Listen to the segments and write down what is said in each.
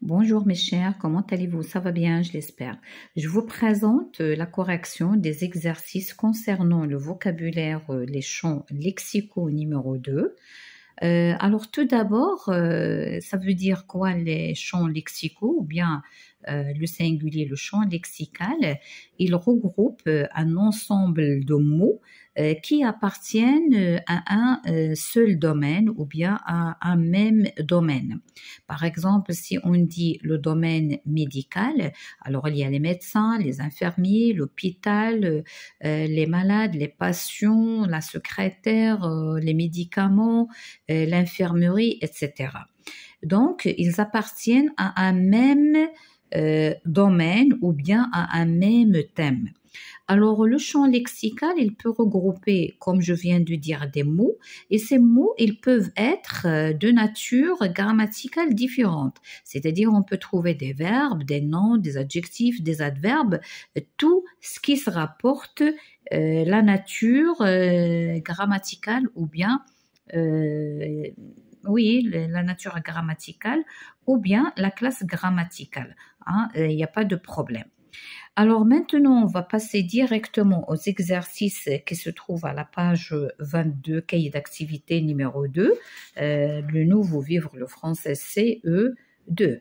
Bonjour mes chers, comment allez-vous? Ça va bien, je l'espère. Je vous présente la correction des exercices concernant le vocabulaire, les champs lexicaux numéro 2. Alors tout d'abord, ça veut dire quoi les champs lexicaux ou bien le singulier, le champ lexical? Il regroupe un ensemble de mots qui appartiennent à un seul domaine ou bien à un même domaine. Par exemple, si on dit le domaine médical, alors il y a les médecins, les infirmiers, l'hôpital, les malades, les patients, la secrétaire, les médicaments, l'infirmerie, etc. Donc, ils appartiennent à un même domaine ou bien à un même thème. Alors, le champ lexical, il peut regrouper, comme je viens de dire, des mots, et ces mots, ils peuvent être de nature grammaticale différente. C'est-à-dire, on peut trouver des verbes, des noms, des adjectifs, des adverbes, tout ce qui se rapporte la nature grammaticale ou bien oui, la nature grammaticale ou bien la classe grammaticale. Il n'y a pas de problème. Alors maintenant, on va passer directement aux exercices qui se trouvent à la page 22, cahier d'activité numéro 2, le nouveau vivre le français CE2.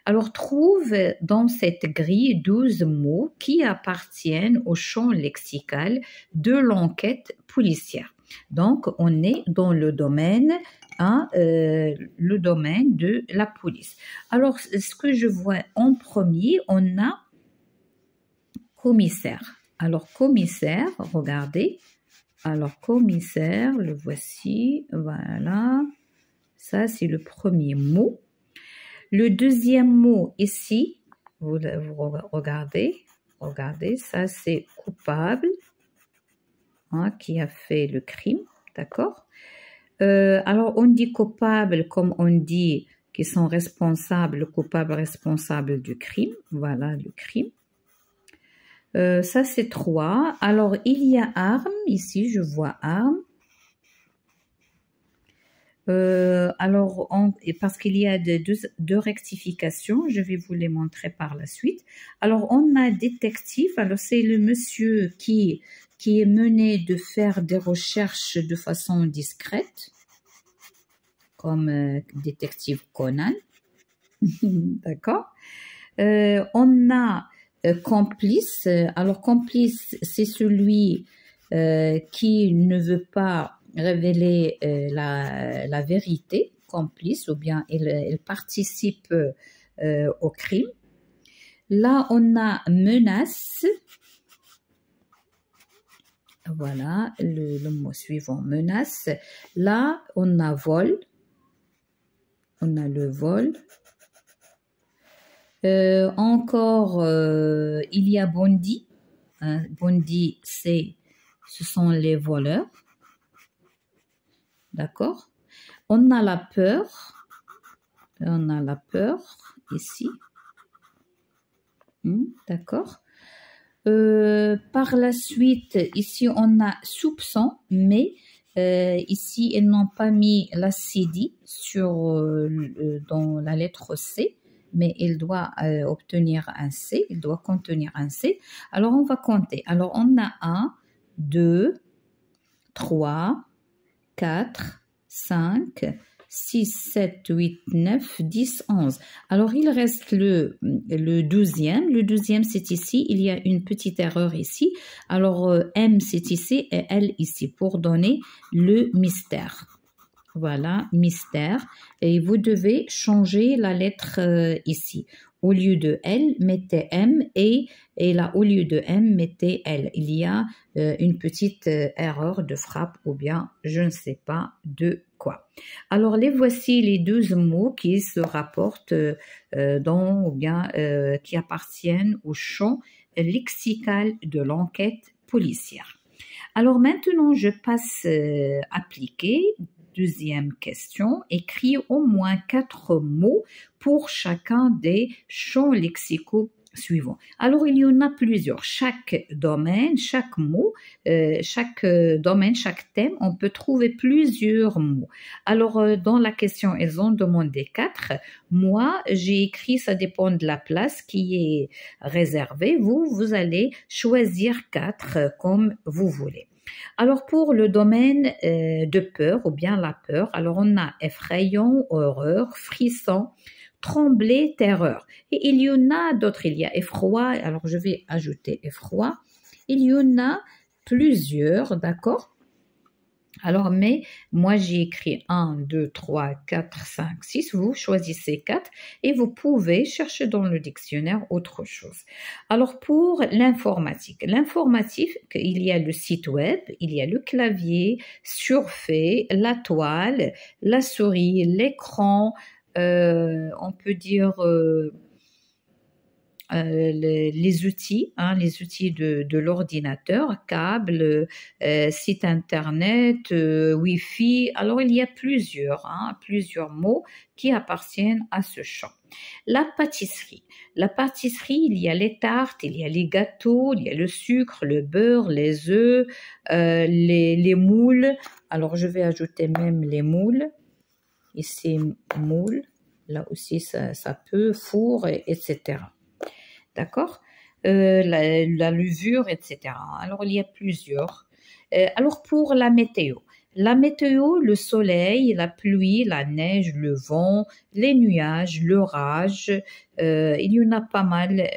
Alors, trouve dans cette grille 12 mots qui appartiennent au champ lexical de l'enquête policière. Donc, on est dans le domaine de la police. Alors, ce que je vois en premier, on a commissaire. Alors, commissaire, regardez. Alors, commissaire, le voici. Voilà. Ça, c'est le premier mot. Le deuxième mot ici, vous regardez, ça c'est coupable, qui a fait le crime, d'accord? Alors on dit coupable comme on dit qui sont responsables, coupables, responsables du crime, voilà le crime. Ça c'est 3. Alors il y a arme, ici je vois arme. Alors, parce qu'il y a deux rectifications, je vais vous les montrer par la suite. Alors, on a détective. Alors, c'est le monsieur qui est mené de faire des recherches de façon discrète, comme détective Conan. D'accord? On a complice. Alors, complice, c'est celui qui ne veut pas révéler la vérité, complice, ou bien il participe au crime. Là, on a menace. Voilà, le mot suivant, menace. Là, on a vol. On a le vol. Encore, il y a bandit. Bandit, ce sont les voleurs. D'accord? On a la peur. On a la peur ici. D'accord? Par la suite, ici, on a soupçon, mais ici, ils n'ont pas mis la CD dans la lettre C, mais il doit obtenir un C, il doit contenir un C. Alors, on va compter. Alors, on a 1, 2, 3, 4, 5, 6, 7, 8, 9, 10, 11. Alors, il reste le 12e. Le 12e, c'est ici. Il y a une petite erreur ici. Alors, M, c'est ici et L ici pour donner le mystère. Voilà, mystère. Et vous devez changer la lettre ici. Au lieu de L, mettez M et là, au lieu de M, mettez L. Il y a une petite erreur de frappe ou bien je ne sais pas de quoi. Alors, voici les 12 mots qui se rapportent ou bien qui appartiennent au champ lexical de l'enquête policière. Alors, maintenant, je passe appliquer. Deuxième question, écris au moins 4 mots pour chacun des champs lexicaux suivant. Alors, il y en a plusieurs. Chaque domaine, chaque mot, chaque domaine, chaque thème, on peut trouver plusieurs mots. Alors, dans la question, ils ont demandé 4. Moi, j'ai écrit, ça dépend de la place qui est réservée. Vous allez choisir 4 comme vous voulez. Alors, pour le domaine de peur ou bien la peur, alors on a effrayant, horreur, frisson, trembler, terreur. Et il y en a d'autres, il y a effroi, alors je vais ajouter effroi. Il y en a plusieurs, d'accord? Alors, mais moi j'ai écrit 1, 2, 3, 4, 5, 6. Vous choisissez 4 et vous pouvez chercher dans le dictionnaire autre chose. Alors, pour l'informatique, il y a le site web, il y a le clavier, surfer, la toile, la souris, l'écran, on peut dire les outils, les outils de l'ordinateur, câble, site internet, Wi-Fi. Alors, il y a plusieurs mots qui appartiennent à ce champ. La pâtisserie. La pâtisserie, il y a les tartes, il y a les gâteaux, il y a le sucre, le beurre, les œufs, les moules. Alors, je vais ajouter même les moules. Ici, moule, là aussi ça peut, four, etc. D'accord? La levure, etc. Alors, il y a plusieurs. Alors, pour la météo. La météo, le soleil, la pluie, la neige, le vent, les nuages, l'orage, il y en a pas mal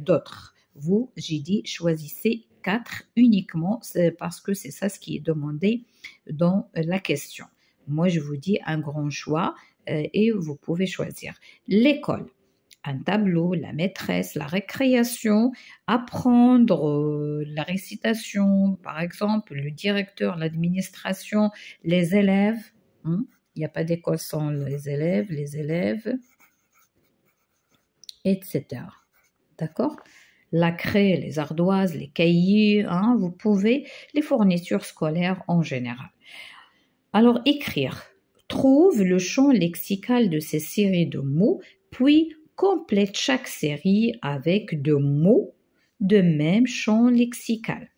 d'autres. Vous, j'ai dit, choisissez 4 uniquement parce que c'est ça ce qui est demandé dans la question. Moi, je vous dis un grand choix et vous pouvez choisir. L'école, un tableau, la maîtresse, la récréation, apprendre, la récitation, par exemple, le directeur, l'administration, les élèves. Il n'y a pas d'école sans les élèves, etc. D'accord? La craie, les ardoises, les cahiers, vous pouvez, les fournitures scolaires en général. Alors, écrire. Trouve le champ lexical de ces séries de mots, puis complète chaque série avec 2 mots de même champ lexical.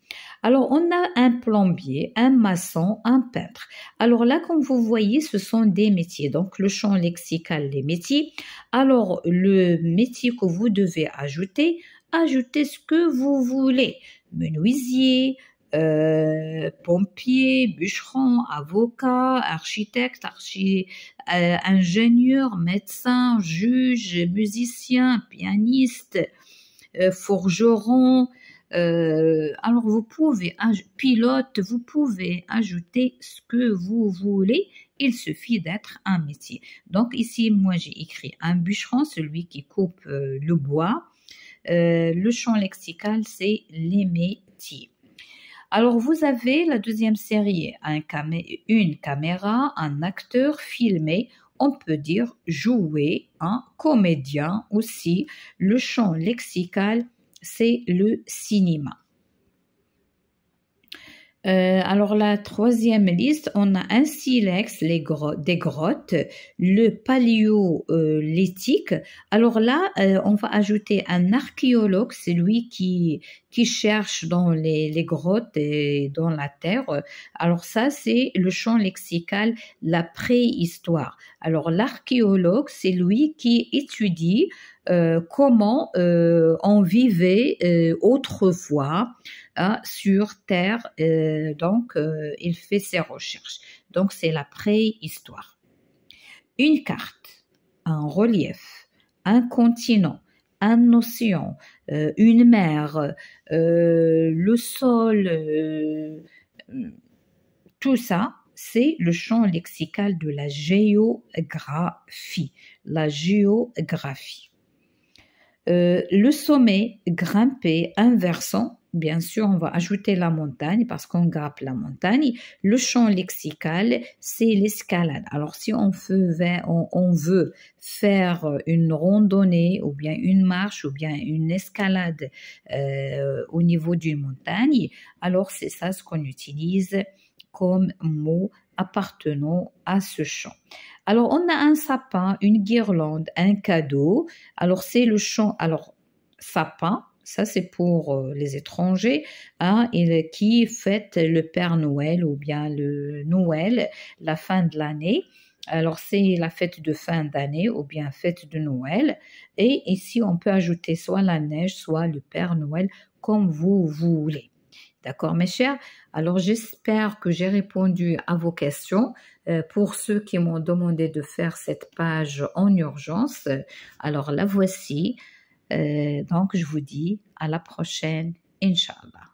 Alors, on a un plombier, un maçon, un peintre. Alors là, comme vous voyez, ce sont des métiers. Donc, le champ lexical des métiers. Alors, le métier que vous devez ajouter, ajoutez ce que vous voulez. Menuisier, pompier, bûcheron, avocat, architecte, ingénieur, médecin, juge, musicien, pianiste, forgeron. Alors vous pouvez, pilote, vous pouvez ajouter ce que vous voulez. Il suffit d'être un métier. Donc ici, moi j'ai écrit un bûcheron, celui qui coupe le bois. Le champ lexical, c'est les métiers. Alors, vous avez la deuxième série, une caméra, un acteur filmé, on peut dire jouer, un comédien aussi. Le champ lexical, c'est le cinéma. Alors, la troisième liste, on a un silex, des grottes, le paléolithique. Alors là, on va ajouter un archéologue, c'est lui qui cherche dans les grottes et dans la terre. Alors ça, c'est le champ lexical, la préhistoire. Alors l'archéologue, c'est lui qui étudie comment on vivait autrefois sur Terre. Donc, il fait ses recherches. Donc, c'est la préhistoire. Une carte, un relief, un continent, un océan, une mer, le sol, tout ça, c'est le champ lexical de la géographie. La géographie. Le sommet, grimper, un versant. Bien sûr, on va ajouter la montagne parce qu'on grimpe la montagne. Le champ lexical, c'est l'escalade. Alors, si on veut faire une randonnée ou bien une marche ou bien une escalade au niveau d'une montagne, alors c'est ça ce qu'on utilise comme mot appartenant à ce champ. Alors, on a un sapin, une guirlande, un cadeau. Alors, c'est le champ. Alors, sapin. Ça, c'est pour les étrangers hein, et qui fêtent le Père Noël ou bien le Noël, la fin de l'année. Alors, c'est la fête de fin d'année ou bien fête de Noël. Et ici, on peut ajouter soit la neige, soit le Père Noël, comme vous voulez. D'accord, mes chers? Alors, j'espère que j'ai répondu à vos questions. Pour ceux qui m'ont demandé de faire cette page en urgence, alors la voici. Donc, je vous dis à la prochaine, Inch'Allah.